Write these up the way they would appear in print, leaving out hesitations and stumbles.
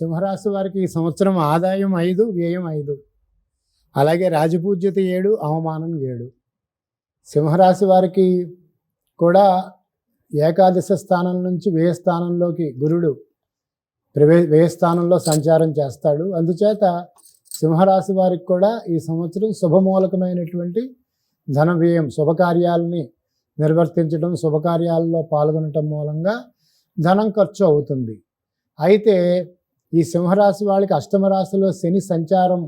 సింహరాశి వారికి ఈ సంవత్సరం ఆదాయం 5, వ్యయం 5. అలాగే రాజపూజ్యత 7, అవమానం 7. సింహరాశి వారికి కూడా ఏకాదశ స్థానం నుంచి వ్యయ స్థానంలోకి గురుడు వ్యయ స్థానంలో సంచారం చేస్తాడు. అందుచేత సింహరాశి వారికి కూడా ఈ సంవత్సరం శుభమూలకమైనటువంటి ధన వ్యయం, శుభకార్యాలని నిర్వర్తించడం, శుభకార్యాలలో పాల్గొనటం మూలంగా ధనం ఖర్చు అవుతుంది. అయితే ఈ సింహరాశి వాళ్ళకి అష్టమ రాశిలో శని సంచారం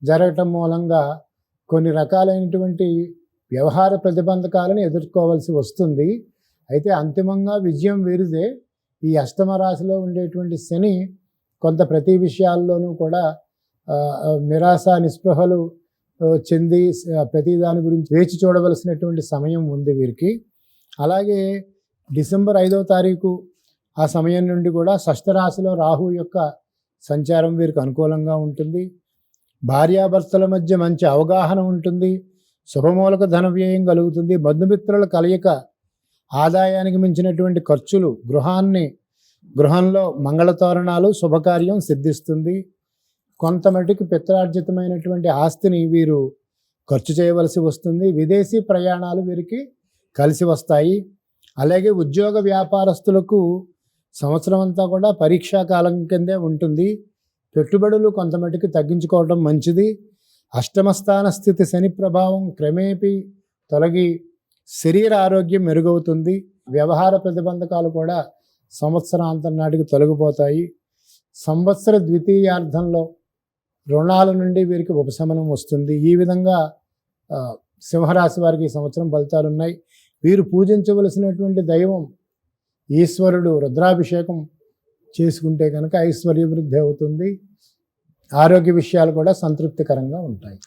జరగటం మూలంగా కొన్ని రకాలైనటువంటి వ్యవహార ప్రతిబంధకాలను ఎదుర్కోవాల్సి వస్తుంది. అయితే అంతిమంగా విజయం వీరిదే. ఈ అష్టమ రాశిలో ఉండేటువంటి శని కొంత ప్రతి విషయాల్లోనూ కూడా నిరాశ నిస్పృహలు చెంది ప్రతి దాని గురించి వేచి చూడవలసినటువంటి సమయం ఉంది వీరికి. అలాగే డిసెంబర్ 5వ తారీఖు ఆ సమయం నుండి కూడా షష్ఠరాశిలో రాహు యొక్క సంచారం వీరికి అనుకూలంగా ఉంటుంది. భార్యాభర్తల మధ్య మంచి అవగాహన ఉంటుంది. శుభమూలక ధన వ్యయం కలుగుతుంది. బంధుమిత్రుల కలయిక, ఆదాయానికి మించినటువంటి ఖర్చులు, గృహంలో మంగళతోరణాలు, శుభకార్యం సిద్ధిస్తుంది. కొంతమటికి పిత్రార్జితమైనటువంటి ఆస్తిని వీరు ఖర్చు చేయవలసి వస్తుంది. విదేశీ ప్రయాణాలు వీరికి కలిసి వస్తాయి. అలాగే ఉద్యోగ వ్యాపారస్తులకు సంవత్సరం అంతా కూడా పరీక్షాకాలం కిందే ఉంటుంది. పెట్టుబడులు కొంతమటికి తగ్గించుకోవడం మంచిది. అష్టమస్థాన స్థితి శని ప్రభావం క్రమేపీ తొలగి శరీర ఆరోగ్యం మెరుగవుతుంది. వ్యవహార ప్రతిబంధకాలు కూడా సంవత్సరాంతం నాటికి తొలగిపోతాయి. సంవత్సర ద్వితీయార్థంలో రుణాల నుండి వీరికి ఉపశమనం వస్తుంది. ఈ విధంగా సింహరాశి వారికి ఈ సంవత్సరం ఫలితాలు ఉన్నాయి. వీరు పూజించవలసినటువంటి దైవం ఈశ్వరుడు. రుద్రాభిషేకం చేసుకుంటే కనుక ఐశ్వర్యవృద్ధి అవుతుంది. ఆరోగ్య విషయాలు కూడా సంతృప్తికరంగా ఉంటాయి.